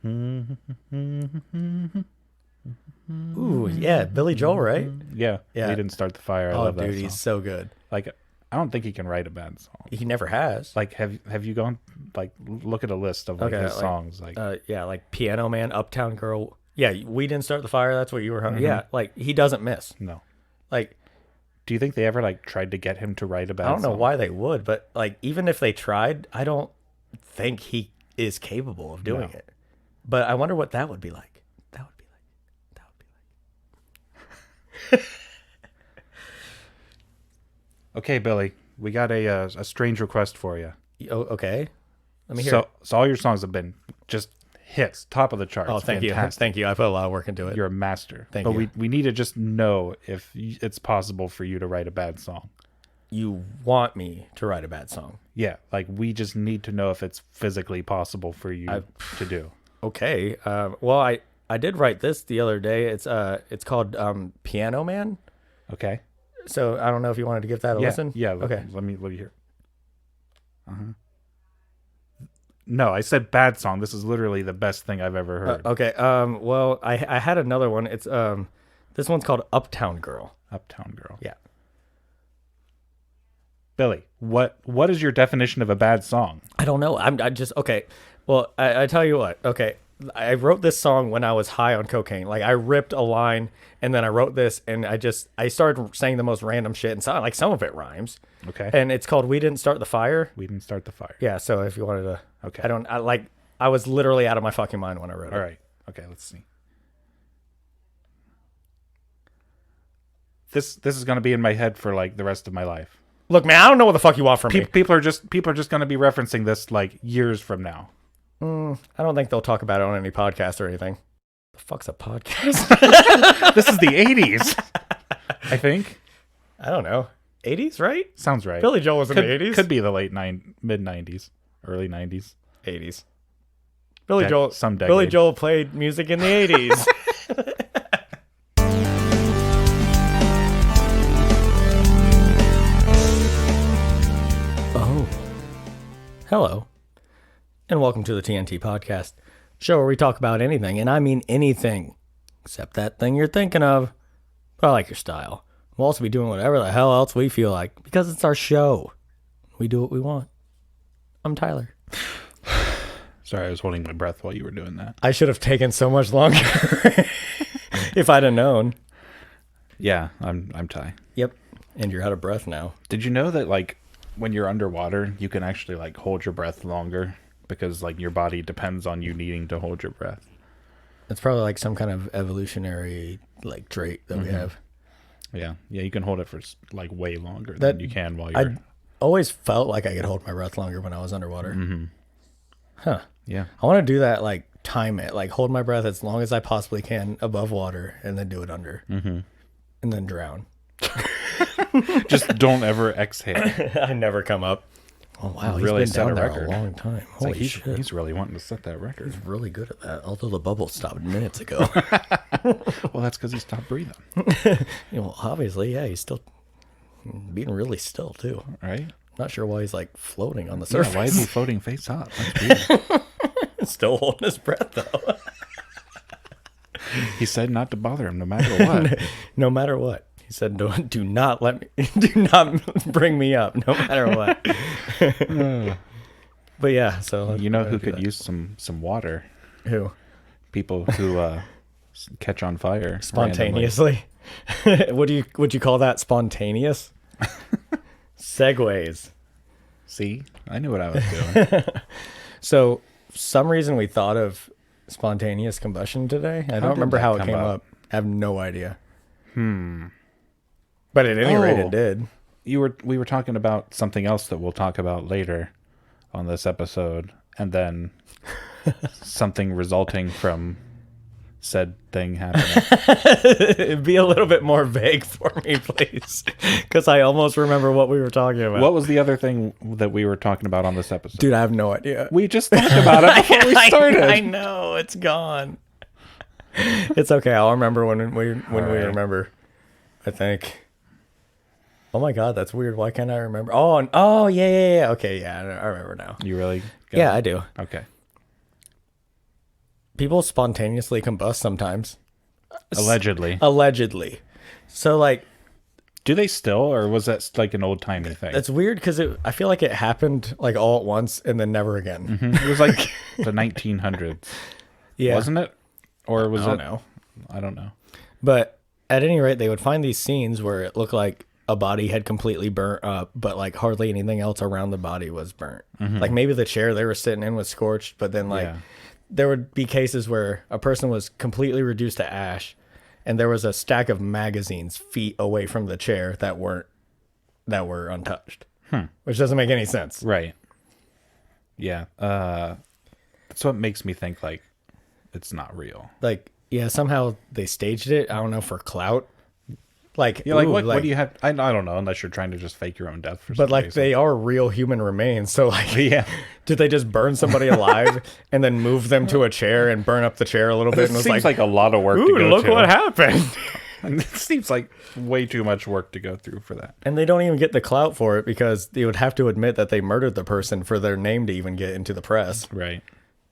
Ooh, yeah, Billy Joel, right? Yeah, Yeah. We Didn't Start the Fire. I Oh, love that dude, song. he's so good. Like, I don't think he can write a bad song. He never has. Like, have you gone like look at a list of like his songs? Like, yeah, like Piano Man, Uptown Girl. Yeah, We Didn't Start the Fire. That's what you were. Yeah, like he doesn't miss. no. Like Do you think they ever like tried to get him to write a bad I don't know song? why they would, but like even if they tried, I don't think he is capable of doing it. But I wonder what that would be like. That would be like. Okay, Billy, we got a strange request for you. Oh, okay. Let me hear. So all your songs have been just hits, top of the charts. Oh, thank you. Fantastic. Thank you. I put a lot of work into it. You're a master. Thank but you. we need to just know if it's possible for you to write a bad song. You want me to write a bad song? Yeah, like we just need to know if it's physically possible for you to do. Okay. Well, I did write this the other day. It's called Piano Man. Okay. So I don't know if you wanted to give that a listen. Yeah. Okay. Let me hear. No, I said bad song. This is literally the best thing I've ever heard. Okay. Well, I had another one. It's this one's called Uptown Girl. Uptown Girl. Yeah. Billy, what is your definition of a bad song? I don't know. I just okay. Well, I tell you what. Okay, I wrote this song when I was high on cocaine. Like I ripped a line and then I wrote this and I started saying the most random shit and like some of it rhymes. Okay. And it's called We Didn't Start the Fire. We Didn't Start the Fire. Yeah. So if you wanted to, Okay. I was literally out of my fucking mind when I wrote it. All right. Okay. Let's see. This is gonna be in my head for like the rest of my life. Look, man, I don't know what the fuck you want from me. People are just gonna be referencing this like years from now. I don't think they'll talk about it on any podcast or anything. The fuck's a podcast? This is the 80s, I think. I don't know. 80s, right? Sounds right. Billy Joel was in the 80s. Could be the mid 90s, early 90s. 80s. Some decade. Billy Joel played music in the 80s. Oh. Hello. And welcome to the TNT Podcast, show where we talk about anything, and I mean anything, except that thing you're thinking of. But I like your style. We'll also be doing whatever the hell else we feel like, because it's our show. We do what we want. I'm Tyler. Sorry, I was holding my breath while you were doing that. I should have taken so much longer if I'd have known. Yeah, I'm Ty. Yep. And you're out of breath now. Did you know that like when you're underwater, you can actually like hold your breath longer because like your body depends on you needing to hold your breath? It's probably like some kind of evolutionary like trait that we have. Yeah, you can hold it for like way longer than you can while you're. I always felt like I could hold my breath longer when I was underwater. Huh. Yeah. I want to do that, like time it, like hold my breath as long as I possibly can above water and then do it under. And then drown. Just don't ever exhale. I never come up. Oh, wow. He's Really been set down a there record. a long time. Holy Like shit. he's really wanting to set that record. He's really good at that, although the bubble stopped minutes ago. Well, that's because he stopped breathing, Well, obviously, yeah, he's still being really still, too. right? Not sure why he's like floating on the Yeah, surface. why is he floating face up? That's weird. Still holding his breath, though. He said not to bother him no matter what. No matter what. He said, do not let me, do not bring me up, no matter what. But yeah, so. You know who could use some water? Who? People who catch on fire Spontaneously. Would you call that spontaneous? Segways. See, I knew what I was doing. So, some reason we thought of spontaneous combustion today. I don't remember that how it come came up? up. I have no idea. But at any rate, it did. We were talking about something else that we'll talk about later on this episode, and then something resulting from said thing happening. Be a little bit more vague for me, please, because I almost remember what we were talking about. What was the other thing that we were talking about on this episode? Dude, I have no idea. We just talked about it before we started. I know, it's gone. It's okay. I'll remember when we remember. I think. Oh my god, that's weird. Why can't I remember? Oh yeah. Okay, yeah, I remember now. You really? Yeah, I do. Okay. people spontaneously combust sometimes. Allegedly. Allegedly. So, like, Do they still, or was that like an old timey thing? it's weird because I feel like it happened like all at once and then never again. It was like the 1900s, Yeah. wasn't it? Or was I it? don't know. I don't know. But at any rate, they would find these scenes where it looked like a body had completely burnt up, but like hardly anything else around the body was burnt. Like maybe the chair they were sitting in was scorched, but then like there would be cases where a person was completely reduced to ash and there was a stack of magazines feet away from the chair that were untouched. Which doesn't make any sense. Right. Yeah. That's what makes me think like it's not real. Like, yeah, somehow they staged it. I don't know, for clout. Like, Yeah, like ooh, what do you have? I don't know, unless you're trying to just fake your own death for some But like reason. they are real human remains, so like, Yeah. did they just burn somebody alive and then move them to a chair and burn up the chair a little bit? It And it was seems like a lot of work to ooh, go look to. what happened. It seems like way too much work to go through for that. And they don't even get the clout for it because they would have to admit that they murdered the person for their name to even get into the press. Right.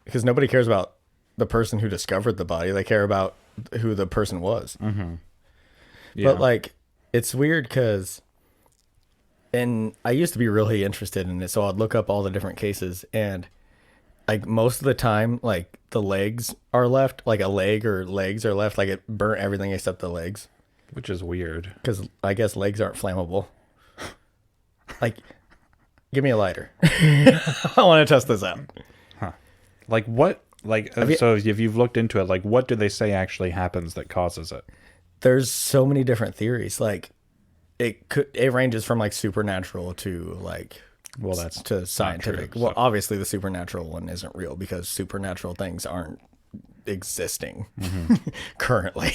Because nobody cares about the person who discovered the body; they care about who the person was. Yeah. But like, it's weird because, and I used to be really interested in it, so I'd look up all the different cases, and like most of the time, like the legs are left, like a leg or legs are left, like it burnt everything except the legs, Which is weird. because I guess legs aren't flammable. Like, give me a lighter. I want to test this out. Like what? Like so, if you've looked into it, like what do they say actually happens that causes it? There's so many different theories. Like, it ranges from like supernatural to like, Well, that's to scientific. true, Well, so- obviously the supernatural one isn't real because supernatural things aren't existing currently.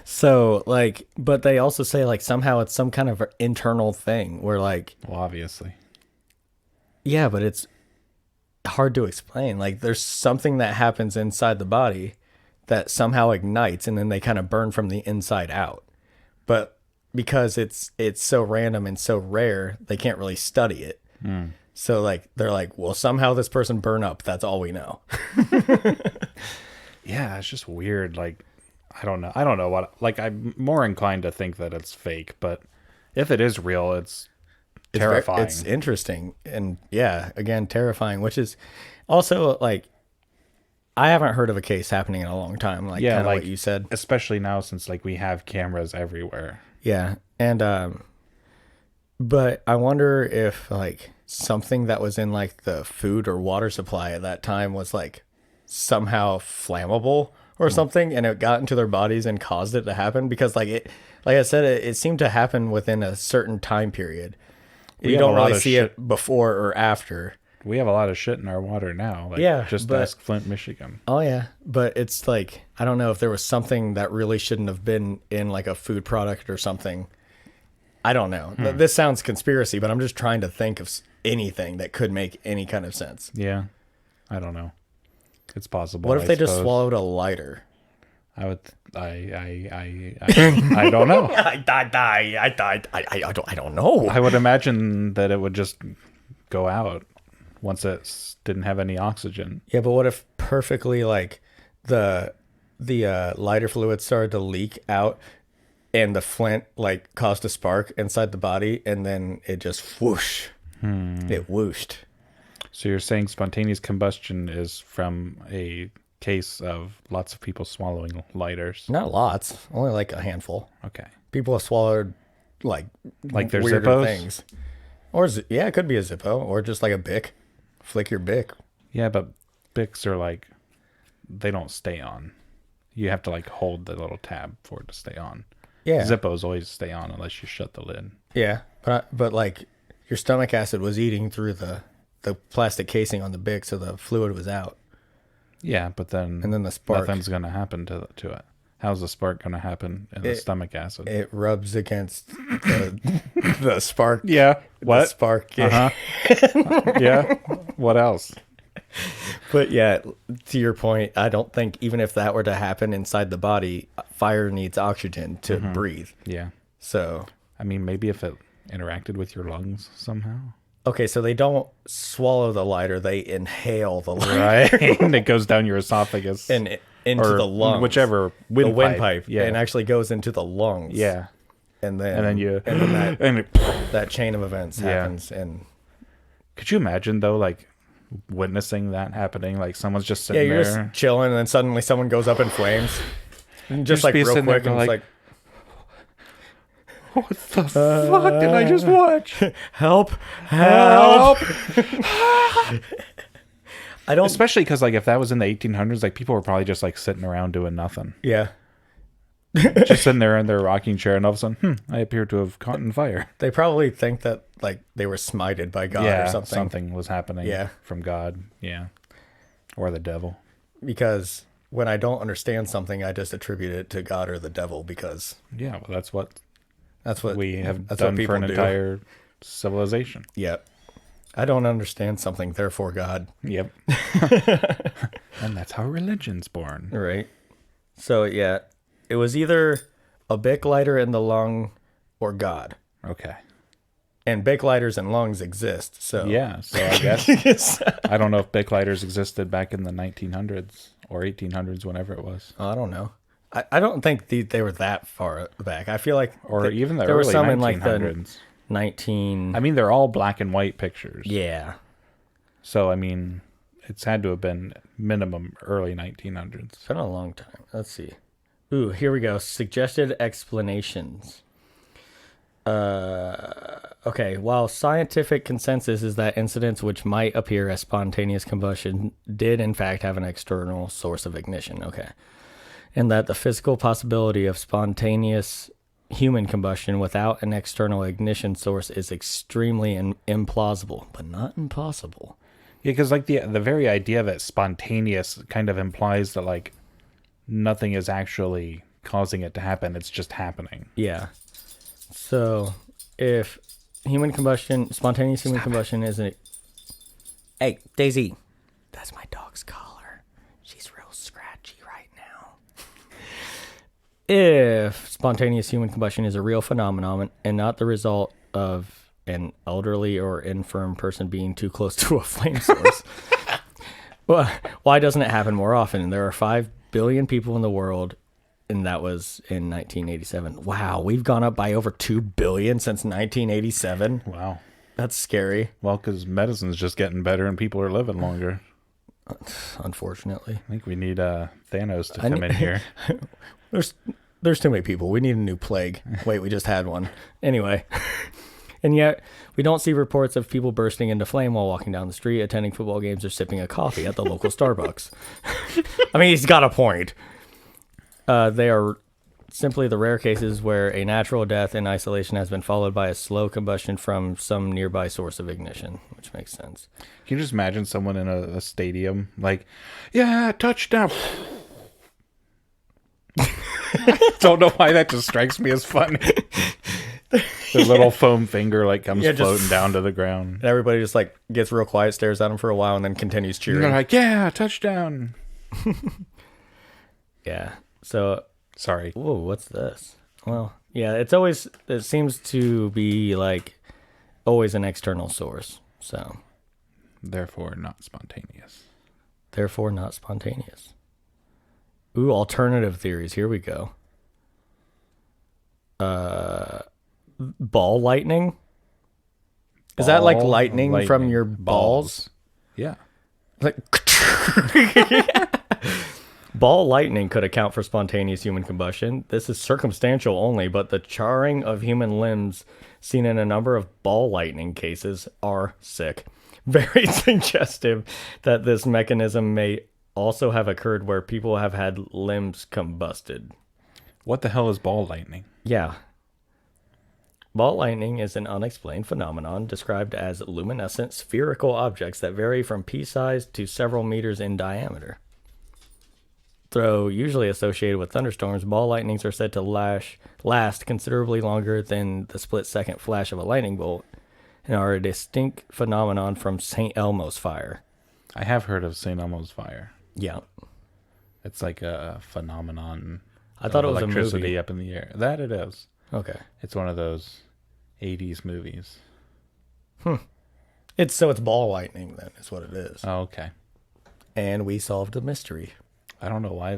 so like, but they also say like somehow it's some kind of internal thing where like, Well, obviously. yeah, but it's hard to explain. Like there's something that happens inside the body that somehow ignites and then they kind of burn from the inside out. But because it's so random and so rare, they can't really study it. So like they're like, well, somehow this person burned up. That's all we know. Yeah, it's just weird. Like, I don't know what. Like, I'm more inclined to think that it's fake, but if it is real, it's terrifying. It's interesting. And yeah, again, terrifying, which is also like, I haven't heard of a case happening in a long time. Like, Yeah, kind of like what you said. especially now since like we have cameras everywhere. Yeah. And, but I wonder if like something that was in like the food or water supply at that time was like somehow flammable or something, and it got into their bodies and caused it to happen, because like I said, it seemed to happen within a certain time period. We You have a don't lot really of see shit- it before or after. We have a lot of shit in our water now. Like, Yeah, just but- ask Flint, Michigan. Oh yeah, but it's like, I don't know if there was something that really shouldn't have been in like a food product or something. I don't know. This sounds conspiracy, but I'm just trying to think of anything that could make any kind of sense. Yeah, I don't know. It's possible. What if I they just suppose. swallowed a lighter? I would. I don't know. I don't know. I would imagine that it would just go out once it didn't have any oxygen. Yeah, but what if perfectly like the lighter fluid started to leak out, and the flint like caused a spark inside the body, and then it just whoosh, it whooshed. So you're saying spontaneous combustion is from a case of lots of people swallowing lighters? Not lots, only like a handful. Okay. People have swallowed like Like their weirder Zippos? things, or yeah, it could be a Zippo, or just like a Bic. Flick your Bic. Yeah, but Bics are like, they don't stay on. You have to like hold the little tab for it to stay on. Yeah, Zippos always stay on unless you shut the lid. yeah, but like your stomach acid was eating through the plastic casing on the Bic, so the fluid was out. Yeah, but then And then the spark. nothing's going to happen to it. How's the spark going to happen in the stomach acid? It rubs against the spark. Yeah. The What? spark. Yeah. Uh-huh. Yeah. What else? But yeah, to your point, I don't think even if that were to happen inside the body, fire needs oxygen to breathe. Yeah. So, I mean, maybe if it interacted with your lungs somehow. Okay, so they don't swallow the lighter; they inhale the lighter, Right? And it goes down your esophagus and into or the lungs, whichever the windpipe, Yeah, and actually goes into the lungs. yeah. and then And then that and it, that chain of events happens, and could you imagine though, like witnessing that happening? Like someone's just yeah, sitting you're there. just chilling, and then suddenly someone goes up in flames, and just like be real sitting there quick, and going it's like, What the fuck did I just watch? help, help. I don't. Especially because like if that was in the 1800s, like people were probably just like sitting around doing nothing, Yeah, just sitting there in their rocking chair, and all of a sudden, I appear to have caught in fire. they probably think that like they were smited by God Yeah, or something. something was happening. Yeah. From God. Yeah, or the devil. Because when I don't understand something, I just attribute it to God or the devil because Yeah, well, that's what we we have that's done what people for an do. entire civilization. Yep. I don't understand something, therefore God. Yep. And that's how religion's born. Right. So yeah, it was either a Bic lighter in the lung or God. Okay. And Bic lighters and lungs exist. So Yeah, so I guess I don't know if Bic lighters existed back in the 1900s or 1800s, whenever it was, I don't know. I don't think they were that far back. I feel like or even the there were early some 1900s. in like the 19. I mean, they're all black and white pictures. Yeah. So I mean, it's had to have been minimum early 1900s. It's been a long time. Let's see. Ooh, here we go. Suggested explanations. Okay. While scientific consensus is that incidents which might appear as spontaneous combustion did in fact have an external source of ignition. Okay. And that the physical possibility of spontaneous human combustion without an external ignition source is extremely implausible, but not impossible. Yeah, because like the very idea that spontaneous kind of implies that like nothing is actually causing it to happen; it's just happening. Yeah. So, if spontaneous human combustion isn't... Hey, Daisy. That's my dog's collar. She's real scratchy right now. If spontaneous human combustion is a real phenomenon and not the result of an elderly or infirm person being too close to a flame source, well, why doesn't it happen more often? There are 5 billion people in the world, and that was in 1987. Wow, we've gone up by over 2 billion since 1987. Wow. That's scary. Well, because medicine's just getting better and people are living longer. Unfortunately. I think we need Thanos to come in here. There's too many people. We need a new plague. Wait, we just had one. Anyway. And yet, we don't see reports of people bursting into flame while walking down the street, attending football games, or sipping a coffee at the local Starbucks. I mean, he's got a point. They are simply the rare cases where a natural death in isolation has been followed by a slow combustion from some nearby source of ignition, which makes sense. Can you just imagine someone in a stadium like, yeah, touchdown? I don't know why that just strikes me as funny. The little foam finger like comes floating down to the ground. And everybody just like gets real quiet, stares at him for a while, and then continues cheering. And they're like, yeah, touchdown. Yeah. So, sorry. Whoa, what's this? Well, yeah, it seems to be like always an external source. So, therefore not spontaneous. Ooh, alternative theories. Here we go. Ball lightning? Is that like lightning from your balls? Yeah. Like ball lightning could account for spontaneous human combustion. This is circumstantial only, but the charring of human limbs seen in a number of ball lightning cases are sick. Very suggestive that this mechanism may also have occurred where people have had limbs combusted. What the hell is ball lightning? Yeah. Ball lightning is an unexplained phenomenon described as luminescent spherical objects that vary from pea-sized to several meters in diameter. Though usually associated with thunderstorms, ball lightnings are said to last considerably longer than the split-second flash of a lightning bolt and are a distinct phenomenon from St. Elmo's fire. I have heard of St. Elmo's fire. Yeah. It's like a phenomenon. I thought it was electricity a movie. Up in the air. That it is. Okay. It's one of those 80s movies. It's ball lightning then, is what it is. Oh, okay. And we solved a mystery. I don't know why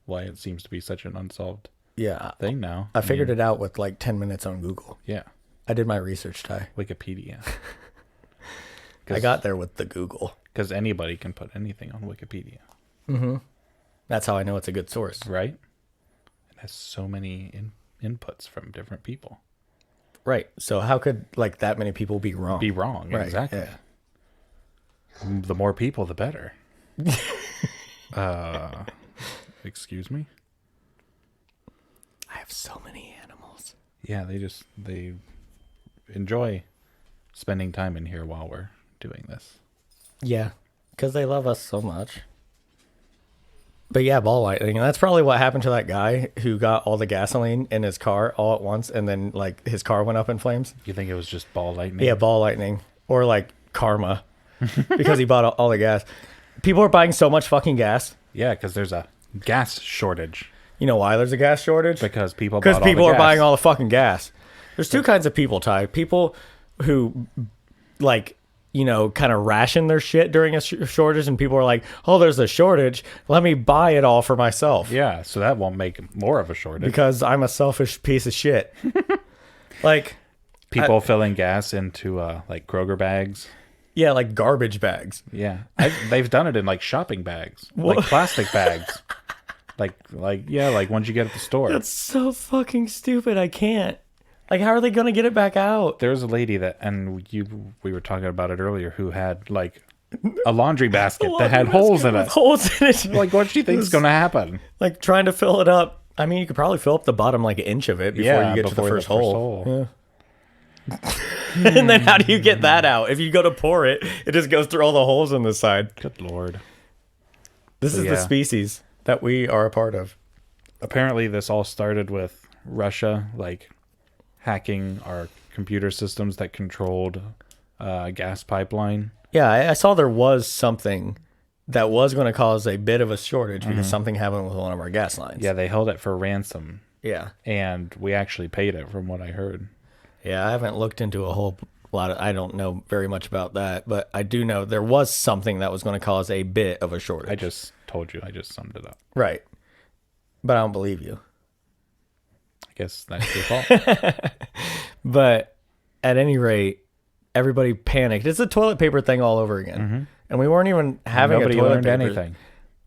why it seems to be such an unsolved Yeah. thing now. I figured it out with like 10 minutes on Google. Yeah. I did my research, Ty. Wikipedia. I got there with the Google. Because anybody can put anything on Wikipedia. Mm-hmm. That's how I know it's a good source. Right? It has so many inputs from different people. Right. So how could like that many people be wrong? Be wrong, right. Exactly. Yeah. The more people, the better. Excuse me? I have so many animals. Yeah, they enjoy spending time in here while we're doing this. Yeah, because they love us so much. But yeah, ball lightning. And that's probably what happened to that guy who got all the gasoline in his car all at once, and then like his car went up in flames. You think it was just ball lightning? Yeah, ball lightning. Or like karma. Because he bought all the gas. People are buying so much fucking gas. Yeah, because there's a gas shortage. You know why there's a gas shortage? Because people are buying all the fucking gas. There's two kinds of people, Ty. People who like, you know, kind of ration their shit during a shortage, and people are like, oh, there's a shortage. Let me buy it all for myself. Yeah, so that won't make more of a shortage. Because I'm a selfish piece of shit. Like people filling gas into like Kroger bags. Yeah, like garbage bags. Yeah. They've done it in like shopping bags, like plastic bags. Like ones you get at the store. That's so fucking stupid. I can't. Like, how are they going to get it back out? There's a lady we were talking about it earlier, who had like a laundry basket that had holes in it. Holes in it. Like, what do you think is going to happen? Like, trying to fill it up. I mean, you could probably fill up the bottom like an inch of it before you get to the first hole. Yeah. And then how do you get that out? If you go to pour it, it just goes through all the holes on the side. Good Lord. This is the species that we are a part of. Apparently, this all started with Russia, like, hacking our computer systems that controlled a gas pipeline. Yeah, I saw there was something that was going to cause a bit of a shortage because something happened with one of our gas lines. Yeah, they held it for ransom. Yeah. And we actually paid it, from what I heard. Yeah, I haven't looked into a whole lot of... I don't know very much about that, but I do know there was something that was going to cause a bit of a shortage. I just told you. I just summed it up. Right. But I don't believe you. I guess that's your fault. But at any rate, everybody panicked. It's a toilet paper thing all over again. Mm-hmm. And we weren't even having Nobody a toilet learned paper. Anything.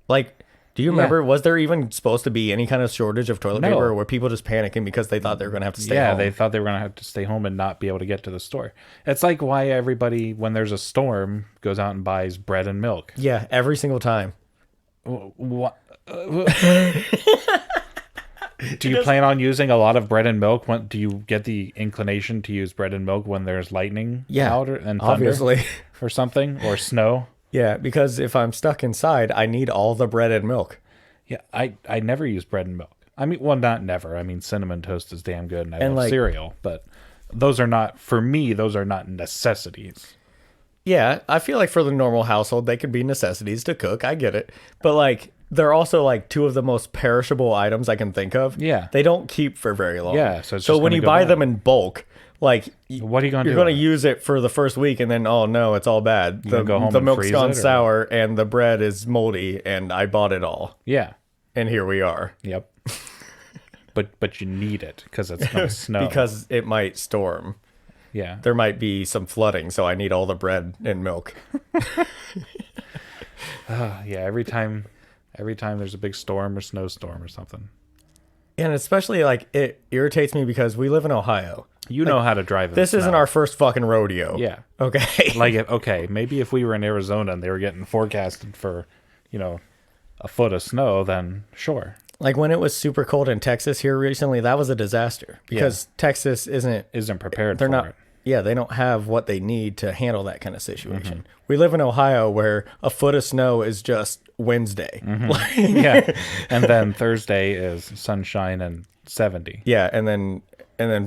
Like... Do you remember, was there even supposed to be any kind of shortage of toilet paper, or were people just panicking because they thought they were going to have to stay home? Yeah, they thought they were going to have to stay home and not be able to get to the store. It's like why everybody, when there's a storm, goes out and buys bread and milk. Yeah, every single time. What? Do you plan on using a lot of bread and milk? Do you get the inclination to use bread and milk when there's lightning out and thunder obviously. Or something, or snow? Yeah, because if I'm stuck inside, I need all the bread and milk. Yeah, I never use bread and milk. I mean, well, not never. I mean, cinnamon toast is damn good, and I love cereal. But those are not, for me, those are not necessities. Yeah, I feel like for the normal household, they could be necessities to cook. I get it. But, like, they're also, like, two of the most perishable items I can think of. Yeah. They don't keep for very long. Yeah, so when you buy them in bulk... Like, what are you going to do? You're going to use it for the first week, and then, oh, no, it's all bad. The milk's gone sour, and the bread is moldy, and I bought it all. Yeah. And here we are. Yep. but you need it, because it's going to snow. Because it might storm. Yeah. There might be some flooding, so I need all the bread and milk. Yeah, every time there's a big storm or snowstorm or something. And especially, like, it irritates me because we live in Ohio. You know how to drive this isn't our first fucking rodeo. Yeah. Okay. Like, maybe if we were in Arizona and they were getting forecasted for, a foot of snow, then sure. Like when it was super cold in Texas here recently, that was a disaster because Texas isn't prepared for it. Yeah, they don't have what they need to handle that kind of situation. Mm-hmm. We live in Ohio where a foot of snow is just Wednesday. Mm-hmm. Yeah. And then Thursday is sunshine and 70. Yeah, and then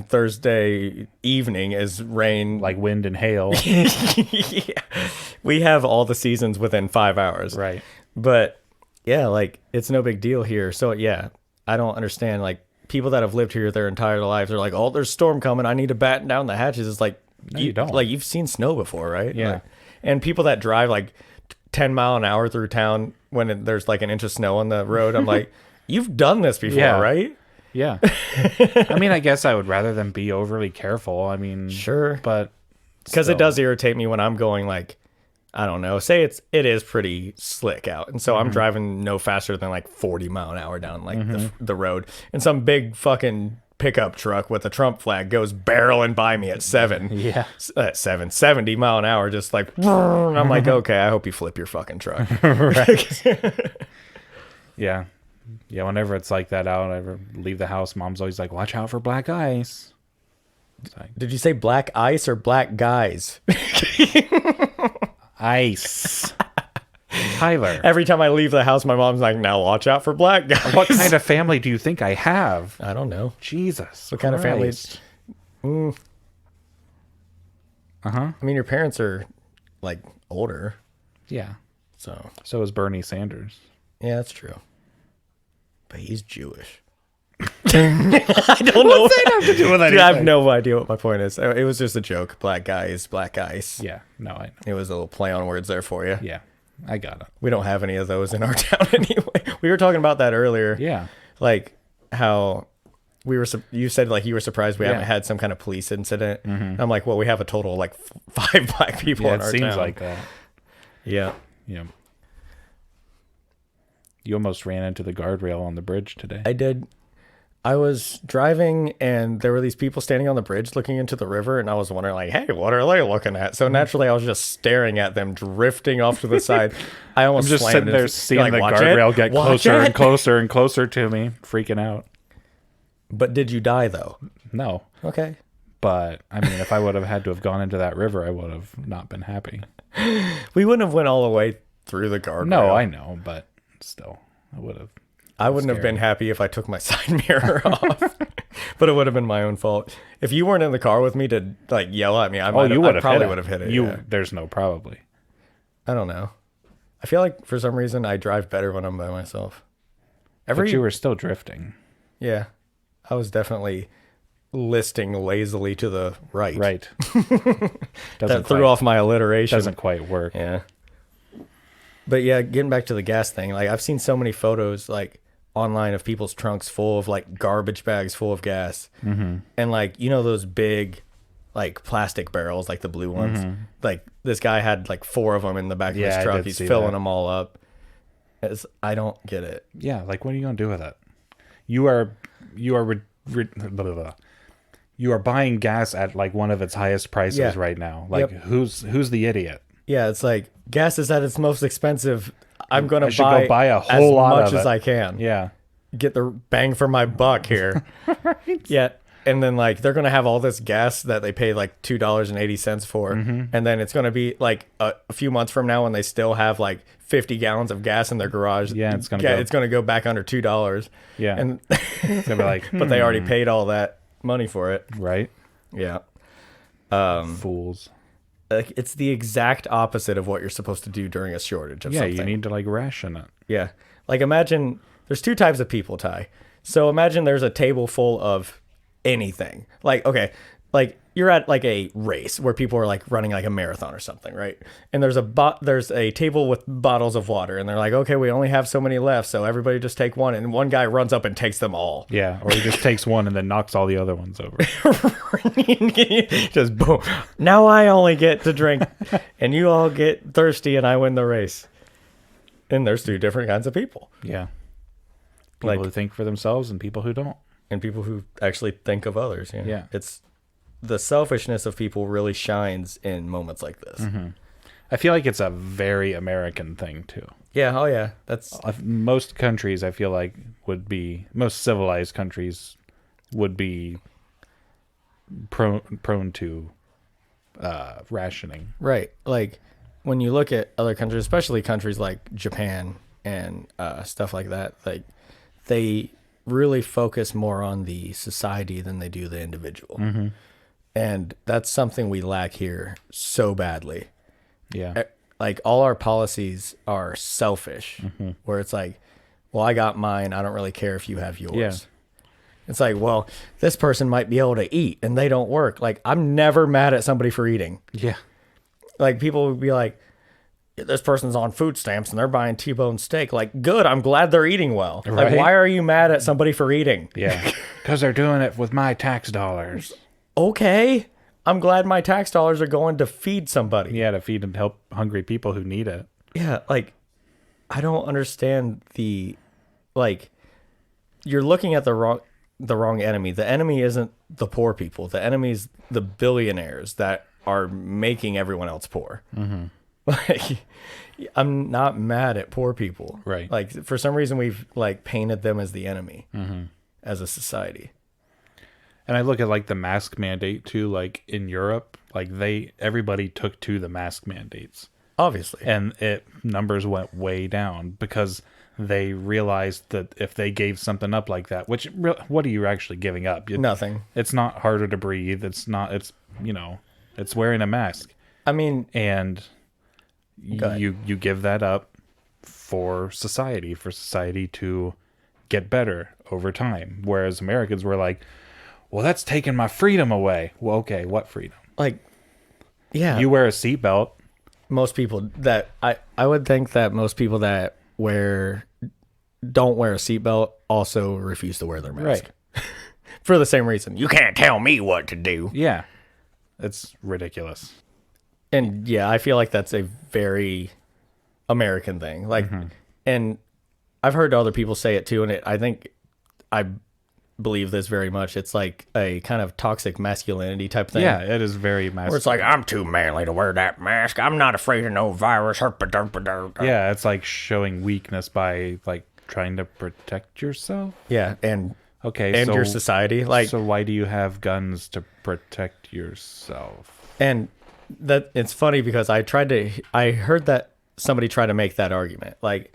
Thursday evening is rain. Like wind and hail. Yeah. We have all the seasons within 5 hours. Right. But yeah, like it's no big deal here. So yeah, I don't understand. Like people that have lived here their entire lives are like, oh, there's a storm coming. I need to batten down the hatches. It's like, No, you don't. Like, you've seen snow before, right? Yeah. Like, and people that drive like 10 mile an hour through town when there's like an inch of snow on the road, I'm like, you've done this before, Yeah. right? Yeah. I mean, I guess I would rather them be overly careful. I mean, Sure. but Because it still. does irritate me when I'm going like, I don't know, say it is pretty slick out. And so I'm driving no faster than like 40 mile an hour down like the road. And some big fucking pickup truck with a Trump flag goes barreling by me at 70 mile an hour, just like, and I'm like, okay, I hope you flip your fucking truck. Yeah. Yeah, whenever it's like that out, I ever leave the house, Mom's always like, watch out for black ice. It's like, Did you say black ice or black guys? ice. Tyler. Every time I leave the house, my mom's like, now watch out for black guys. What kind of family do you think I have? I don't know. Jesus. What kind of family? Uh-huh. I mean, your parents are like older, Yeah. so So is Bernie Sanders. yeah, that's true. But he's Jewish. I don't know. What's that have to do with anything? Dude, I have no idea what my point is. It was just a joke. Black guys, black ice. Yeah. No, I know. It was a little play on words there for you. Yeah. I got it. We don't have any of those in our town anyway. We were talking about that earlier. Yeah. Like how you said like you were surprised we haven't Yeah. had some kind of police incident. I'm like, well, we have a total of like 5 black people Yeah, in it our seems town. like that. Yeah. Yeah. You almost ran into the guardrail on the bridge today. I did. I was driving and there were these people standing on the bridge looking into the river, and I was wondering like, hey, what are they looking at? So naturally I was just staring at them drifting off to the side. I almost I'm just slammed sitting there into- seeing like, the "Watch guardrail it, get watch closer it." and closer and closer to me, freaking out. But did you die though? No. Okay. But, I mean, if I would have had to have gone into that river, I would have not been happy. We wouldn't have went all the way through the guardrail. No, I know, but still, I would have. I wouldn't have been happy if I took my side mirror off, but it would have been my own fault. If you weren't in the car with me to like yell at me, I probably would have hit it. Yeah. There's no probably. I don't know. I feel like for some reason I drive better when I'm by myself. But you were still drifting. Yeah, I was definitely listing lazily to the right. Right. That threw off my alliteration. Doesn't quite work. Yeah. But yeah, getting back to the gas thing, like I've seen so many photos like online of people's trunks full of like garbage bags full of gas. Mm-hmm. And like, you know, those big like plastic barrels, like the blue ones, like this guy had like 4 of them in the back of his I truck. did He's see filling that. them all up. I don't get it. Yeah, like what are you gonna do with it? You are blah, blah, blah. You are buying gas at like one of its highest prices right now. Like who's the idiot? Yeah, it's like gas is at its most expensive. I'm going to go buy a whole as lot much of as it. I can. Yeah. Get the bang for my buck here. Yeah. And then like they're going to have all this gas that they pay like $2.80 for. And then it's going to be like a few months from now when they still have like 50 gallons of gas in their garage. Yeah, it's going to go back under $2. Yeah. And It's gonna be like, but they already paid all that money for it. right? Yeah. Fools. Like it's the exact opposite of what you're supposed to do during a shortage of Yeah, something. you need to like ration it. Yeah. Like imagine there's 2 types of people, Ty. So imagine there's a table full of anything. Like, okay, like you're at like a race where people are like running like a marathon or something, right? And there's a table with bottles of water, and they're like, okay, we only have so many left, so everybody just take one. And one guy runs up and takes them all. Yeah, or he just takes one and then knocks all the other ones over. Just boom. Now I only get to drink, and you all get thirsty, and I win the race. And there's 2 different kinds of people. Yeah. People Like- who think for themselves and people who don't. And people who actually think of others. Yeah. It's the selfishness of people really shines in moments like this. I feel like it's a very American thing too. Yeah. Oh yeah. That's Most countries, I feel like, most civilized countries would be prone to rationing. right. Like when you look at other countries, especially countries like Japan and stuff like that, like they really focus more on the society than they do the individual. And that's something we lack here so badly. Yeah. Like all our policies are selfish, where it's like, well, I got mine. I don't really care if you have yours. Yeah. It's like, well, this person might be able to eat and they don't work. Like, I'm never mad at somebody for eating. Yeah. Like, people would be like, this person's on food stamps and they're buying T-bone steak. Like, good. I'm glad they're eating well. Right? Like, why are you mad at somebody for eating? Yeah. Because they're doing it with my tax dollars. Okay. I'm glad my tax dollars are going to feed somebody. Yeah, to feed and help hungry people who need it. Yeah. Like, I don't understand like, you're looking at the wrong enemy. The enemy isn't the poor people. The enemy's the billionaires that are making everyone else poor. Mm-hmm. Like, I'm not mad at poor people. Right. Like, for some reason, we've like painted them as the enemy as a society. And I look at like the mask mandate too, like in Europe, like everybody took to the mask mandates. Obviously. And numbers went way down because they realized that if they gave something up like that, what are you actually giving up? Nothing. It's not harder to breathe. It's wearing a mask. I mean, and you give that up for society to get better over time. Whereas Americans were like, well, that's taking my freedom away. Well, okay, what freedom? Like, yeah. You wear a seatbelt. Most people that I would think that most people that don't wear a seatbelt also refuse to wear their mask. Right. For the same reason. You can't tell me what to do. Yeah. It's ridiculous. And yeah, I feel like that's a very American thing. Like, and I've heard other people say it too, and I think I believe this very much. It's like a kind of toxic masculinity type thing. Yeah, it is very masculine. Where it's like, I'm too manly to wear that mask. I'm not afraid of no virus. Yeah, it's like showing weakness by like trying to protect yourself. Yeah, and okay, your society. Like, so why do you have guns to protect yourself? And that it's funny because I heard that somebody tried to make that argument. Like,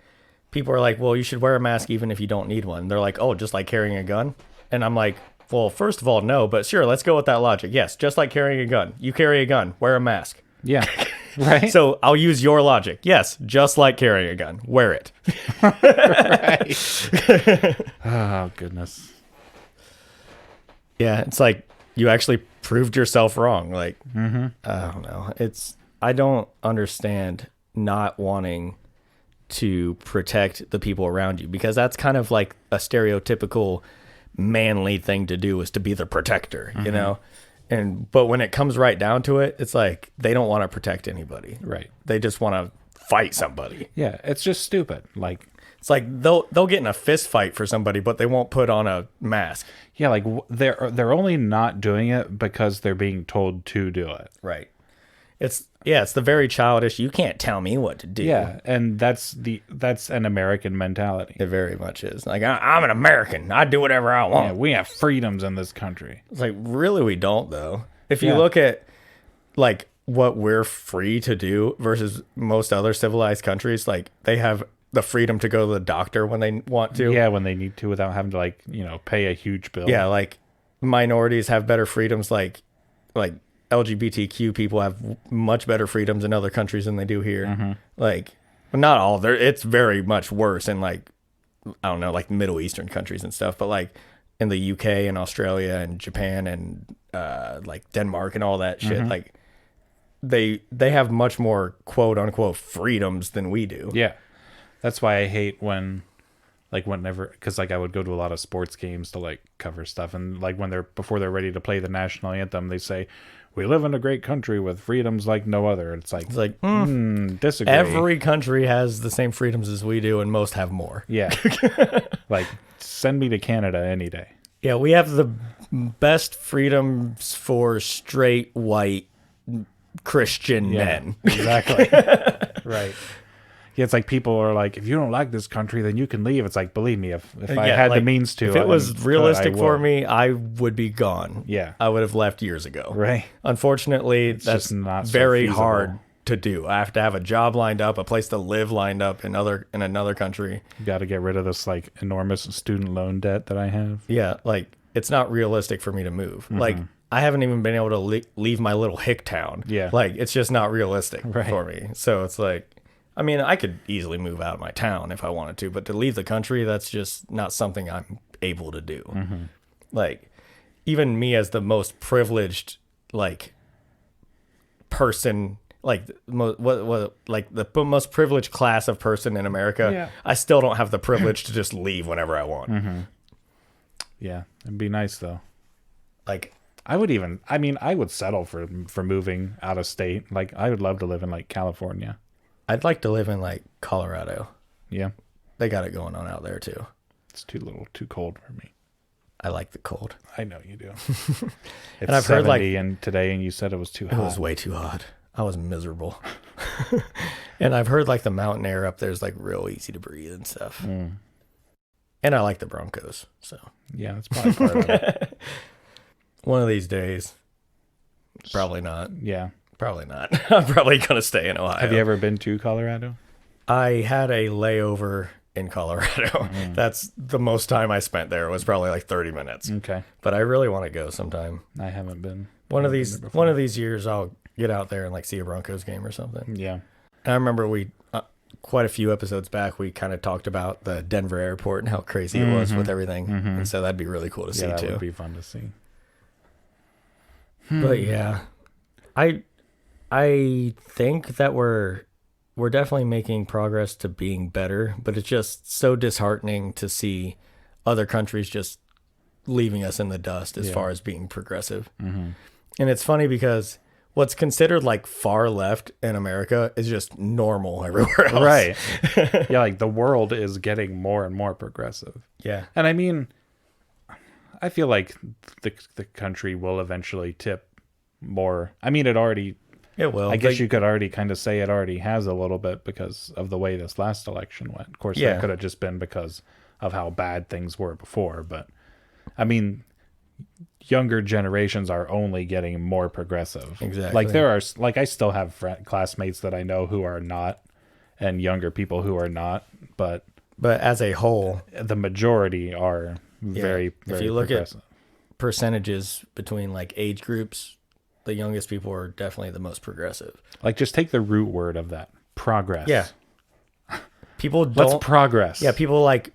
people are like, well, you should wear a mask even if you don't need one. They're like, oh, just like carrying a gun? And I'm like, well, first of all, no, but sure, let's go with that logic. Yes, just like carrying a gun. You carry a gun, wear a mask. Yeah, right? So I'll use your logic. Yes, just like carrying a gun, wear it. Right. Oh, goodness. Yeah, it's like you actually proved yourself wrong. Like, I don't know. I don't understand not wanting to protect the people around you, because that's kind of like a stereotypical manly thing to do, is to be the protector, you know? But when it comes right down to it, it's like they don't want to protect anybody. Right. They just want to fight somebody. Yeah, it's just stupid. Like, it's like they'll get in a fist fight for somebody, but they won't put on a mask. Yeah, like they're only not doing it because they're being told to do it. Right. It's the very childish, you can't tell me what to do. Yeah, and that's an American mentality. It very much is. Like, I'm an American. I do whatever I want. Yeah, we have freedoms in this country. It's like, really, we don't, though. If you look at, like, what we're free to do versus most other civilized countries, like, they have the freedom to go to the doctor when they want to. Yeah, when they need to, without having to, like, pay a huge bill. Yeah, like, minorities have better freedoms, like LGBTQ people have much better freedoms in other countries than they do here. Like, not all. It's very much worse in, like, I don't know, like Middle Eastern countries and stuff. But like in the UK and Australia and Japan and like Denmark and all that shit, like they have much more quote unquote freedoms than we do. Yeah, that's why I hate whenever, because like I would go to a lot of sports games to like cover stuff, and like before they're ready to play the national anthem, they say, we live in a great country with freedoms like no other. It's like disagree. Every country has the same freedoms as we do, and most have more. Yeah. Like, send me to Canada any day. Yeah, we have the best freedoms for straight, white, Christian men. Exactly. Right. Yeah, it's like people are like, if you don't like this country, then you can leave. It's like, believe me, if I had the means to. If it was realistic for me, I would be gone. Yeah. I would have left years ago. Right. Unfortunately, it's that's just not very so hard to do. I have to have a job lined up, a place to live lined up in another country. You got to get rid of this like enormous student loan debt that I have. Yeah, like it's not realistic for me to move. Like, I haven't even been able to leave my little hick town. Yeah. Like, it's just not realistic for me. So it's like, I mean, I could easily move out of my town if I wanted to, but to leave the country, that's just not something I'm able to do. Like, even me as the most privileged, like, person, like, like the most privileged class of person in America, Yeah. I still don't have the privilege to just leave whenever I want. Mm-hmm. Yeah, it'd be nice though. Like, I would settle for moving out of state. Like, I would love to live in like California. I'd like to live in like Colorado. Yeah, They got it going on out there too. it's too cold for me. I like the cold. I know you do. It's And I've heard, like, and today, and you said it was too It hot. was way too hot. I was miserable. And I've heard like the mountain air up there is like real easy to breathe and stuff. Mm. And I like the Broncos. So Yeah, that's probably part of it. one of these days, probably not. Yeah. Probably not. I'm probably going to stay in Ohio. Have you ever been to Colorado? I had a layover in Colorado. That's the most time I spent there. It was probably like 30 minutes. Okay. But I really want to go sometime. I haven't been. One of I've been these there before. one of these years I'll get out there and like see a Broncos game or something. Yeah. And I remember we quite a few episodes back we kind of talked about the Denver airport and how crazy it was with everything. And so that'd be really cool to see that too. would be fun to see. But yeah. I think that we're definitely making progress to being better, but it's just so disheartening to see other countries just leaving us in the dust as far as being progressive. Mm-hmm. And it's funny because what's considered like far left in America is just normal everywhere else. Right. Yeah, like the world is getting more and more progressive. Yeah. And I mean, I feel like the country will eventually tip more. I mean, it will. I guess you could already kind of say it already has a little bit because of the way this last election went. Of course, that could have just been because of how bad things were before. But I mean, younger generations are only getting more progressive. Exactly. Like there are, like I still have classmates that I know who are not, and younger people who are not. But as a whole, the majority are very, very if you look progressive. at percentages between like age groups, the youngest people are definitely the most progressive. Like just take the root word of that, progress. Yeah. People don't. Let's progress. Yeah, people like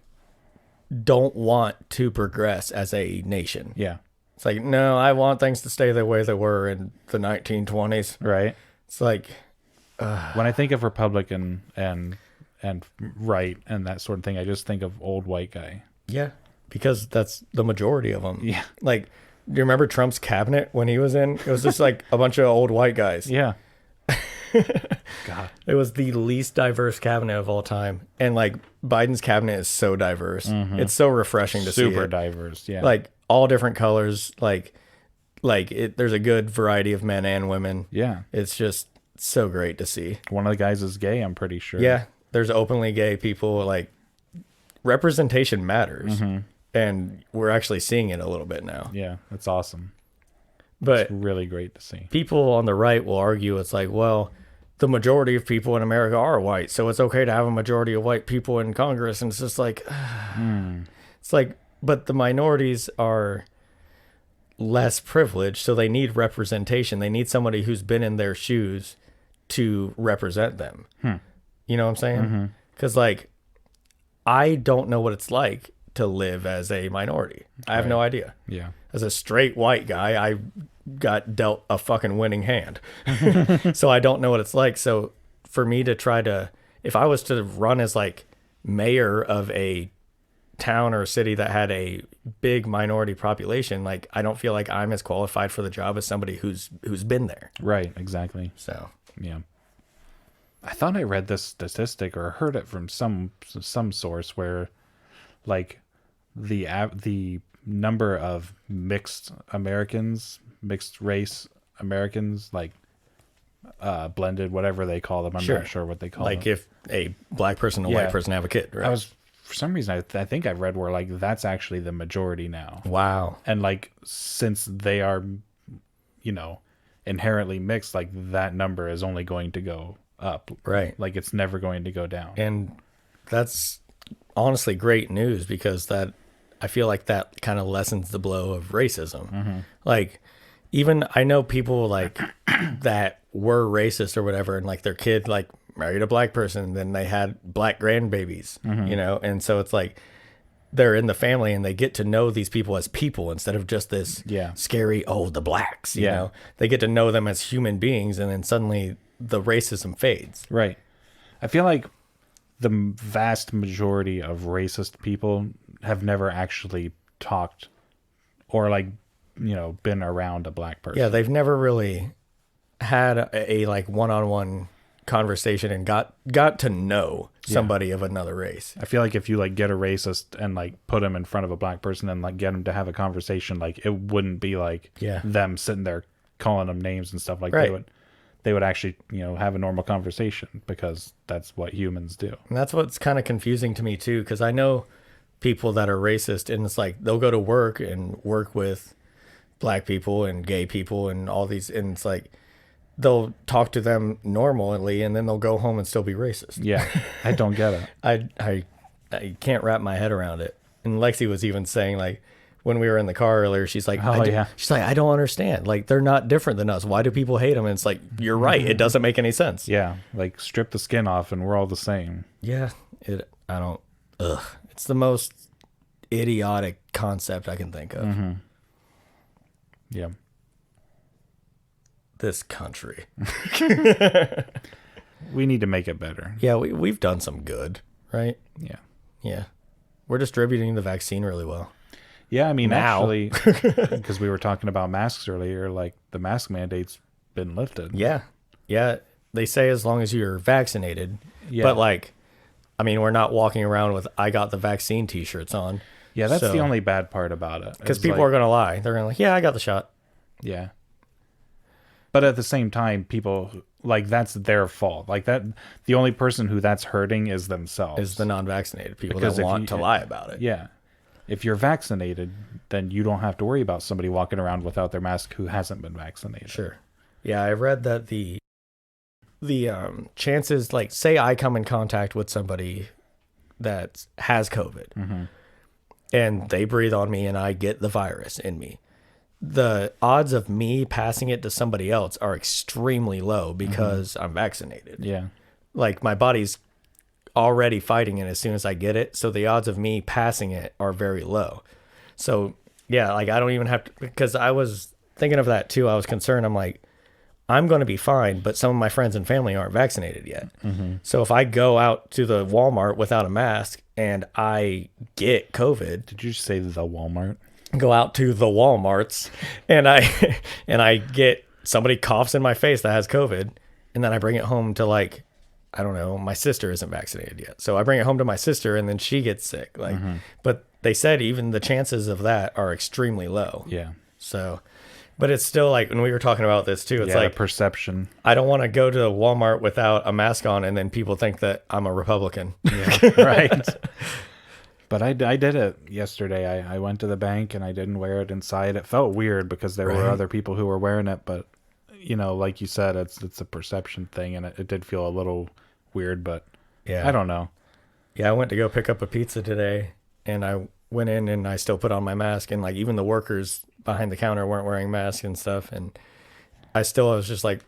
don't want to progress as a nation. Yeah. It's like, no, I want things to stay the way they were in the 1920s. Right. It's like, when I think of Republican and right and that sort of thing, I just think of old white guy. yeah, because that's the majority of them. Yeah. Like, do you remember Trump's cabinet when he was in? It was just like a bunch of old white guys. Yeah. God. It was the least diverse cabinet of all time. And like Biden's cabinet is so diverse. It's so refreshing to see. Super it. diverse. Yeah. Like all different colors. Like there's a good variety of men and women. yeah. It's just so great to see. One of the guys is gay, I'm pretty sure. Yeah. There's openly gay people. Like representation matters. And we're actually seeing it a little bit now. Yeah. That's awesome. But It's really great to see. people on the right will argue it's like, well, the majority of people in America are white, so it's okay to have a majority of white people in Congress. And it's just like, it's like, but the minorities are less privileged, so they need representation. They need somebody who's been in their shoes to represent them. You know what I'm saying? Because like, I don't know what it's like to live as a minority. I have no idea. Yeah. As a straight white guy, I got dealt a fucking winning hand. So I don't know what it's like. So for me to try to, if I was to run as like mayor of a town or a city that had a big minority population, like I don't feel like I'm as qualified for the job as somebody who's been there. Right. Exactly. So Yeah. I thought I read this statistic or heard it from some source where like the number of mixed race Americans, like blended, whatever they call them. I'm Sure. not sure what they call like them. if a black person and a Yeah. white person have a kid, right? I was, for some reason, I think I read where like that's actually the majority now. Wow. And like, since they are, inherently mixed, like that number is only going to go up. Right. Like it's never going to go down. And that's honestly great news because that I feel like that kind of lessens the blow of racism. Like even I know people like that were racist or whatever, and like their kid like married a black person, and then they had black grandbabies, and so it's like they're in the family and they get to know these people as people instead of just this scary, the blacks, you know, they get to know them as human beings. And then suddenly the racism fades. Right. I feel like the vast majority of racist people have never actually talked or like, you know, been around a black person. Yeah. They've never really had a like one-on-one conversation and got to know somebody of another race. I feel like if you like get a racist and like put him in front of a black person and like get him to have a conversation, like it wouldn't be like them sitting there calling them names and stuff. Like they would actually, you know, have a normal conversation because that's what humans do. And that's what's kind of confusing to me too, because I know people that are racist and it's like they'll go to work and work with black people and gay people and all these, and it's like they'll talk to them normally and then they'll go home and still be racist. Yeah, I don't get it. I can't wrap my head around it. And Lexi was even saying, like, when we were in the car earlier, she's like, she's like, I don't understand. Like, they're not different than us. Why do people hate them? And it's like, you're right. It doesn't make any sense. Yeah, like strip the skin off and we're all the same. Yeah, it's the most idiotic concept I can think of. Mm-hmm. Yeah. This country. We need to make it better. Yeah, we've done some good, right? Yeah. Yeah. We're distributing the vaccine really well. Yeah, I mean, actually, because we were talking about masks earlier, like the mask mandate's been lifted. Yeah. Yeah. They say as long as you're vaccinated. Yeah. But like, I mean, we're not walking around with I got the vaccine t-shirts on. Yeah, that's the only bad part about it. Because people are going to lie. They're going to like, yeah, I got the shot. Yeah. But at the same time, people, like, that's their fault. Like, that, the only person who that's hurting is themselves. Is the non-vaccinated people that want to lie about it. Yeah. If you're vaccinated, then you don't have to worry about somebody walking around without their mask who hasn't been vaccinated. Sure. Yeah, I read that the chances, like, say I come in contact with somebody that has COVID, and they breathe on me and I get the virus in me. The odds of me passing it to somebody else are extremely low because I'm vaccinated. Yeah. Like my body's already fighting it as soon as I get it. So the odds of me passing it are very low. So yeah, like I don't even have to, because I was thinking of that too. I was concerned. I'm like, I'm going to be fine, but some of my friends and family aren't vaccinated yet. So if I go out to the Walmart without a mask and I get COVID. Did you say the Walmart? Go out to the Walmarts and I get somebody coughs in my face that has COVID, and then I bring it home to, like, I don't know, my sister isn't vaccinated yet. So I bring it home to my sister and then she gets sick. Like, but they said even the chances of that are extremely low. Yeah. So, but it's still like when we were talking about this too, it's like perception. I don't want to go to Walmart without a mask on and then people think that I'm a Republican. Yeah. Right. But I did it yesterday. I went to the bank and I didn't wear it inside. It felt weird because there were other people who were wearing it. But, you know, like you said, it's a perception thing. And it did feel a little weird, but yeah, I don't know. Yeah, I went to go pick up a pizza today and I went in and I still put on my mask. And, like, even the workers behind the counter weren't wearing masks and stuff. And I was just like,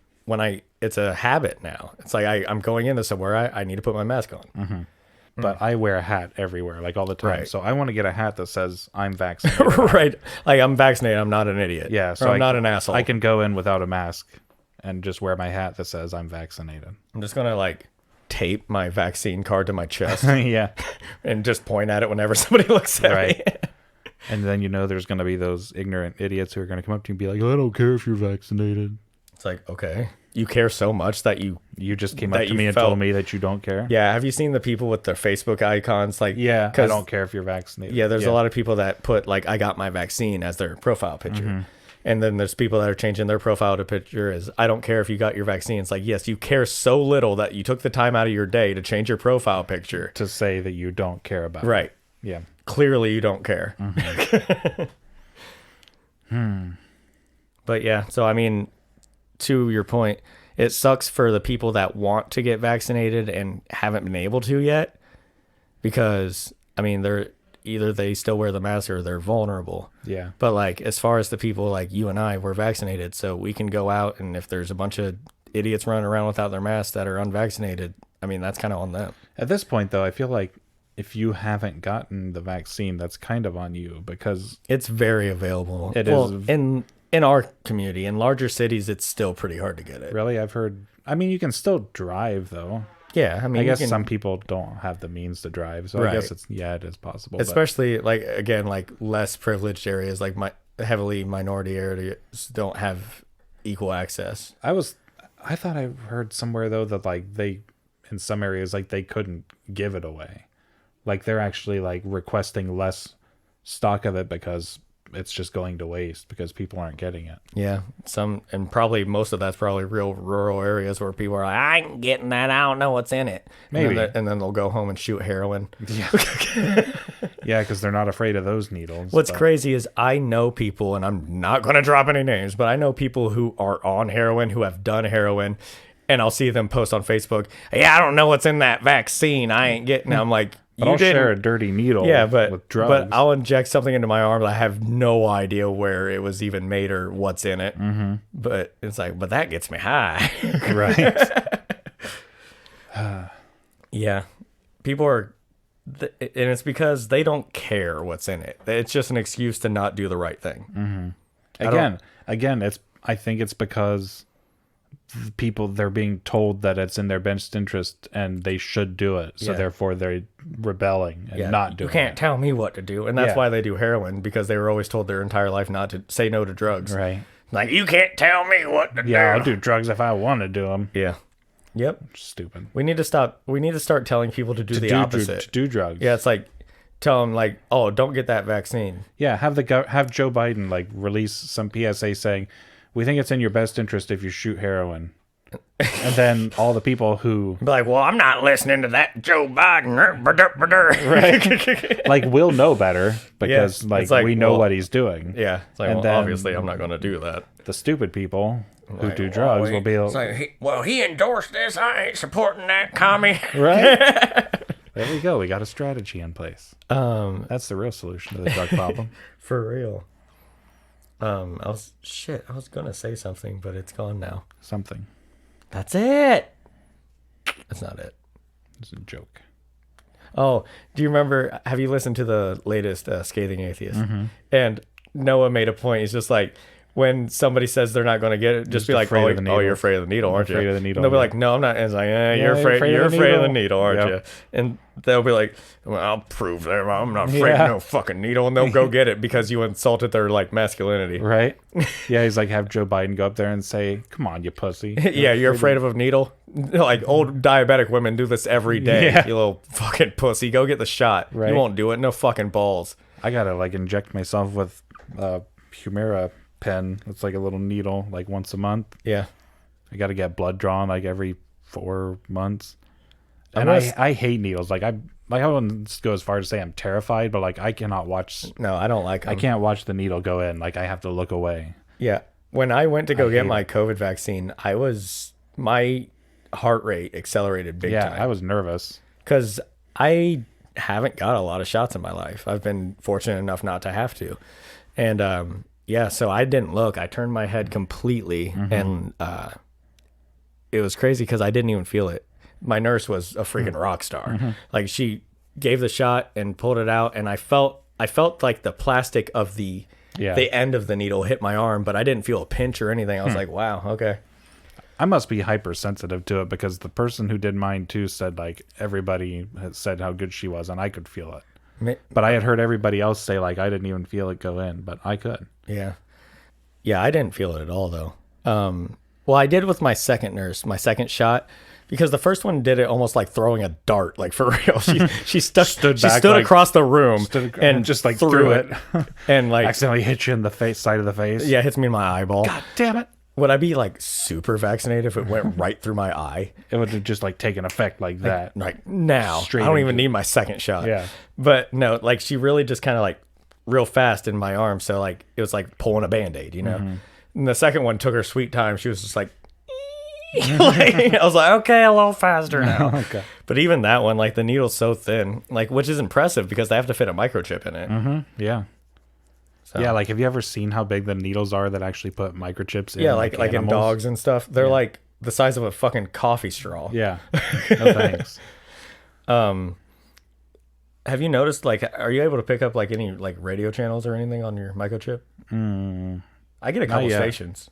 it's a habit now. It's like I'm going into somewhere, I need to put my mask on. But I wear a hat everywhere, like all the time. Right. So I want to get a hat that says I'm vaccinated. Right. Like I'm vaccinated. I'm not an idiot. Yeah. So I'm not an asshole. I can go in without a mask and just wear my hat that says I'm vaccinated. I'm just going to like tape my vaccine card to my chest. Yeah. And just point at it whenever somebody looks at me. And then, you know, there's going to be those ignorant idiots who are going to come up to you and be like, I don't care if you're vaccinated. It's like, okay. You care so much that you just came up to me and told me that you don't care. Yeah. Have you seen the people with their Facebook icons? Like, yeah, I don't care if you're vaccinated. Yeah. There's a lot of people that put like, I got my vaccine as their profile picture. And then there's people that are changing their profile to picture as I don't care if you got your vaccine. It's like, yes, you care so little that you took the time out of your day to change your profile picture to say that you don't care about it. Yeah. Clearly you don't care. But yeah, so I mean, to your point, it sucks for the people that want to get vaccinated and haven't been able to yet, because I mean, they still wear the mask or they're vulnerable. Yeah. But like, as far as the people like you and I, we're vaccinated, so we can go out, and if there's a bunch of idiots running around without their masks that are unvaccinated, I mean, that's kind of on them. At this point, though, I feel like if you haven't gotten the vaccine, that's kind of on you because It's very available. It well, is. in our community. In larger cities, it's still pretty hard to get it. really I've heard. I mean, you can still drive though. Yeah, I mean, I guess you can, some people don't have the means to drive, so I Right. guess it is possible. especially like again, like less privileged areas, like heavily minority areas don't have equal access. I thought I heard somewhere though that like they in some areas like they couldn't give it away, like they're actually like requesting less stock of it because it's just going to waste because people aren't getting it. Yeah, and probably most of that's probably real rural areas where people are like, I ain't getting that. I don't know what's in it. Maybe. And then they'll go home and shoot heroin. Yeah, because they're not afraid of those needles. What's but- crazy is I know people, and I'm not going to drop any names, but I know people who are on heroin, who have done heroin, and I'll see them post on Facebook, yeah, I don't know what's in that vaccine. I ain't getting it. I'm like, But you I'll didn't. share a dirty needle. Yeah, with drugs. but I'll inject something into my arm that I have no idea where it was even made or what's in it. Mm-hmm. But it's like, but that gets me high. Right. Yeah, people are, and it's because they don't care what's in it. It's just an excuse to not do the right thing. Mm-hmm. Again, I think it's because people, they're being told that it's in their best interest and they should do it, so Yeah. therefore they're rebelling and not doing You can't it. tell me what to do, and that's Yeah. why they do heroin, because they were always told their entire life not to say no to drugs. Right. Like, you can't tell me what to do. Yeah, I'll do drugs if I want to do them. Yeah. Yep. Stupid. We need to start telling people to do the opposite. To do drugs. Yeah, it's like, tell them like, oh, don't get that vaccine. Yeah, have Joe Biden like release some PSA saying, we think it's in your best interest if you shoot heroin. And then all the people who Be like, well, I'm not listening to that Joe Biden. right, like will know better because Yeah, it's like, we know well, what he's doing. Yeah. It's like, And well, then- obviously I'm not going to do that. The stupid people who Like, do drugs will be It's like, he endorsed this. I ain't supporting that commie. right. There we go. We got a strategy in place. That's That's the real solution to the drug problem. for real. I was going to say something, but it's gone now. Something. That's it. That's not it. It's a joke. Oh, do you remember? Have you listened to the latest Scathing Atheist? Mm-hmm. And Noah made a point. He's just like, when somebody says they're not going to get it, just be like, afraid oh, of the needle. you're afraid of the needle, aren't you? afraid of the needle, And they'll be yeah. like, no, I'm not. And it's like, you're afraid of the needle, aren't Yep. you? And they'll be like, well, I'll prove that I'm not afraid Yeah. of no fucking needle. And they'll go get it because you insulted their like masculinity. Right? Yeah, he's like, have Joe Biden go up there and say, come on, you pussy. Yeah, you're afraid of a needle? Like, old diabetic women do this every day. Yeah. You little fucking pussy. Go get the shot. Right. You won't do it. No fucking balls. I gotta like inject myself with a Humira pen. It's like a little needle, like once a month. Yeah. I gotta get blood drawn like every 4 months. I'm And gonna I hate needles. Like I wouldn't go as far as to say I'm terrified, but like I cannot watch. No, I don't like them. I can't watch the needle go in. Like I have to look away. Yeah. When I went to go get hate my COVID vaccine, my heart rate accelerated big Yeah, time. I was nervous. Because I haven't got a lot of shots in my life. I've been fortunate enough not to have to. And yeah, so I didn't look. I turned my head completely, and it was crazy because I didn't even feel it. My nurse was a freaking rock star. Like, she gave the shot and pulled it out, and I felt like the plastic of the end of the needle hit my arm, but I didn't feel a pinch or anything. I was like, wow, okay. I must be hypersensitive to it because the person who did mine too said like everybody had said how good she was and I could feel it. But I had heard everybody else say like I didn't even feel it go in, but I could. Yeah. Yeah, I didn't feel it at all though. Well, I did with my second nurse, my second shot, because the first one did it almost like throwing a dart, like for real. She stood back, like, across the room and just like threw it and like accidentally hit you in the face, side of the face. yeah, it hits me in my eyeball. God damn it. Would I be like super vaccinated if it went right through my eye? It would have just like taken effect like that. Like now, Straight I don't even into- need my second shot. Yeah. But no, like she really just kind of like real fast in my arm. So like it was like pulling a Band-Aid, you know? And the second one took her sweet time. She was just like, like, I was like, okay, a little faster now. Okay. But even that one, like the needle's so thin, like, which is impressive because they have to fit a microchip in it. Yeah. So, Yeah, like have you ever seen how big the needles are that actually put microchips in? yeah, like in animals? dogs and stuff. They're like the size of a fucking coffee straw. Yeah. No thanks. Have you noticed, like, are you able to pick up like any like radio channels or anything on your microchip? I get a couple yet. stations.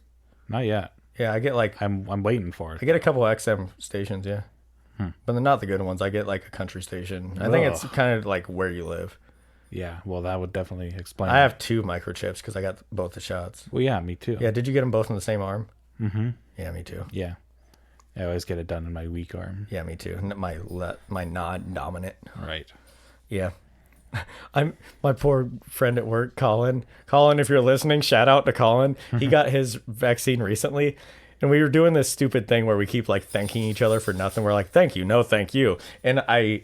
Not yet. Yeah, I get like I'm waiting for it. I get a couple XM stations, yeah. But they're not the good ones. I get like a country station. I think it's kind of like where you live. Yeah, well, that would definitely explain. I have 2 microchips because I got both the shots. Well, yeah, me too. Yeah, did you get them both in the same arm? Mm-hmm. Yeah, me too. Yeah. I always get it done in my weak arm. Yeah, me too. My non-dominant. Right. Yeah. My poor friend at work, Colin. Colin, if you're listening, shout out to Colin. He got his vaccine recently. And we were doing this stupid thing where we keep like thanking each other for nothing. We're like, thank you, no, thank you. And I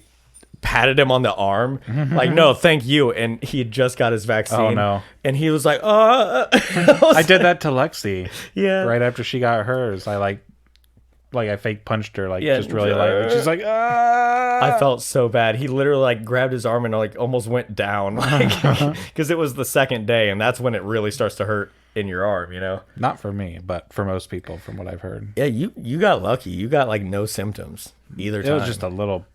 patted him on the arm, like, no, thank you. And he had just got his vaccine. Oh, no. And he was like, I did that to Lexi. Yeah. Right after she got hers. I I fake punched her, Yeah. just really lightly. She's like, ah. I felt so bad. He literally like grabbed his arm and like almost went down, like, because it was the second day, and that's when it really starts to hurt in your arm, you know. Not for me, but for most people, from what I've heard. Yeah, you got lucky. You got like no symptoms either time. It was just a little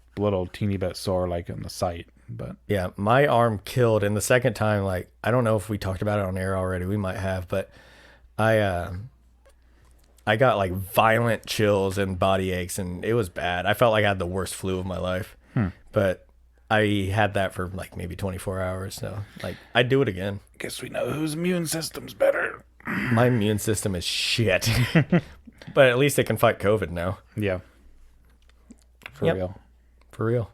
teeny bit sore, like in the site, but yeah, my arm killed. And the second time, like, I don't know if we talked about it on air already. We might have, but I got like violent chills and body aches, and it was bad. I felt like I had the worst flu of my life. But I had that for like maybe 24 hours. So like, I'd do it again. guess we know whose immune system's better. My immune system is shit. But at least it can fight COVID now. Yeah. For Yep. real. For real.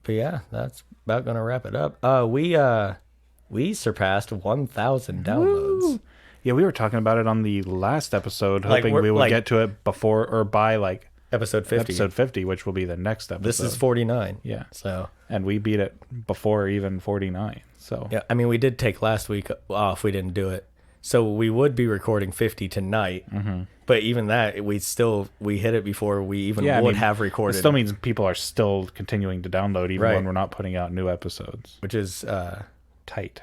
But yeah, that's about gonna wrap it up. We surpassed 1,000 downloads. Woo! Yeah, we were talking about it on the last episode, Like, hoping we're- we would like- get to it before or by like Episode 50. episode 50, which will be the next episode. This is 49. Yeah. So And we beat it before even 49. So yeah, I mean, we did take last week off. We didn't do it. So we would be recording 50 tonight. But even that, we hit it before we even Yeah, I would mean, have it recorded. still means people are still continuing to download even Right. when we're not putting out new episodes. which is Tight.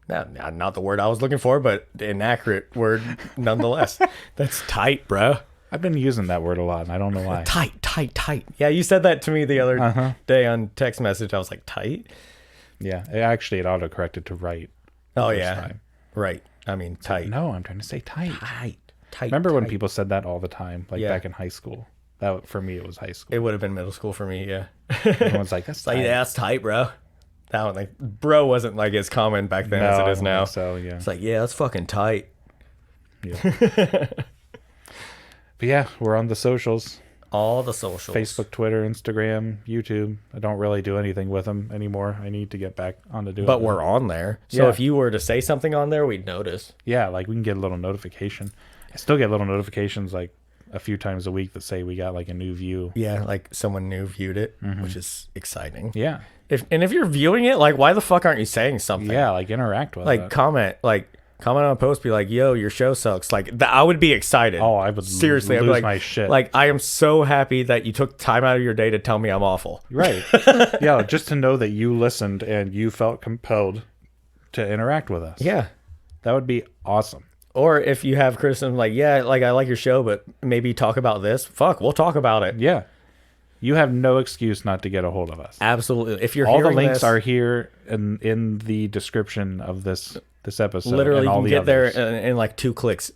not the word I was looking for, but the inaccurate word nonetheless. That's tight, bro. I've been using that word a lot, and I don't know why. Tight. Yeah, you said that to me the other day on text message. I was like, tight? Yeah, it auto-corrected to right. Oh, first yeah. time. Right. I mean, tight. No, I'm trying to say tight. Tight. Remember when tight. people said that all the time, like Yeah. back in high school? That for me, it was high school. It would have been middle school for me, yeah. Everyone's like, "That's Like, tight." yeah, that's tight, bro. That one, like, bro wasn't like as common back then as No, it I is don't now. think so yeah, It's like, yeah, that's fucking tight. yeah. But yeah, we're on the socials: All the socials. Facebook, Twitter, Instagram, YouTube. I don't really do anything with them anymore. I need to get back on to doing. But them. we're on there. So Yeah. if you were to say something on there, we'd notice. Yeah, like we can get a little notification. I still get little notifications like a few times a week that say we got like a new view. Yeah, like someone new viewed it, which is exciting. Yeah. If you're viewing it, like, why the fuck aren't you saying something? Yeah, like interact with Like, it. comment on a post, be like, yo, your show sucks. Like, I would be excited. Oh, I would seriously I'd be lose like, my shit. Like, I am so happy that you took time out of your day to tell me I'm awful. Right. Yeah, just to know that you listened and you felt compelled to interact with us. Yeah. That would be awesome. Or if you have criticism, like, yeah, like, I like your show, but maybe talk about this. Fuck, we'll talk about it. Yeah. You have no excuse not to get a hold of us. Absolutely. If you're All the hearing links this, are here in the description of this episode. literally, and you all can the get there others. in like 2 clicks,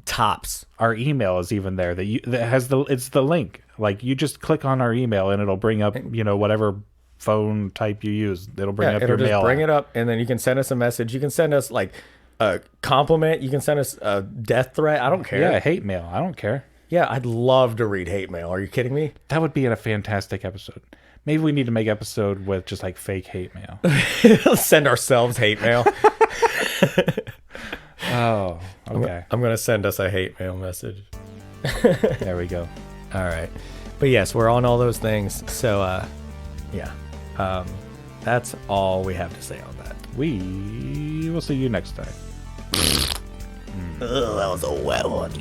tops. Our email is even there that has it's the link. Like you just click on our email and it'll bring up, whatever phone type you use. It'll bring up it'll your just mail. bring it up, and then you can send us a message. You can send us like a compliment. You can send us a death threat. I don't care. Yeah, hate mail. I don't care. Yeah, I'd love to read hate mail. Are you kidding me? That would be a fantastic episode. Maybe we need to make an episode with just like fake hate mail. Send ourselves hate mail. Oh, okay. I'm gonna send us a hate mail message. There we go. All right, but yes, we're on all those things. So, yeah, that's all we have to say on that. We will see you next time. Ugh, that was a wet one.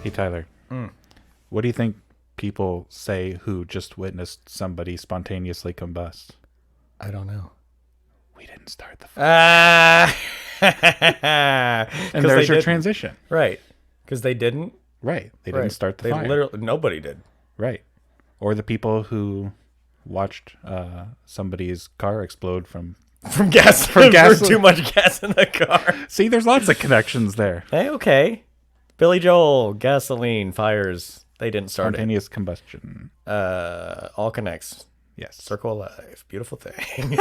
Hey, Tyler. What do you think people say who just witnessed somebody spontaneously combust? I don't know. We didn't start the Ah, And there's your transition. Right, because they didn't. Right. They didn't start the fire. Literally, nobody did. Right. Or the people who watched somebody's car explode from gas. From gas. Too much gas in the car. See, there's lots of connections there. Hey, okay. Billy Joel, gasoline, fires. They didn't start Spontaneous combustion. it. All connects. Yes. Circle of life. Beautiful thing.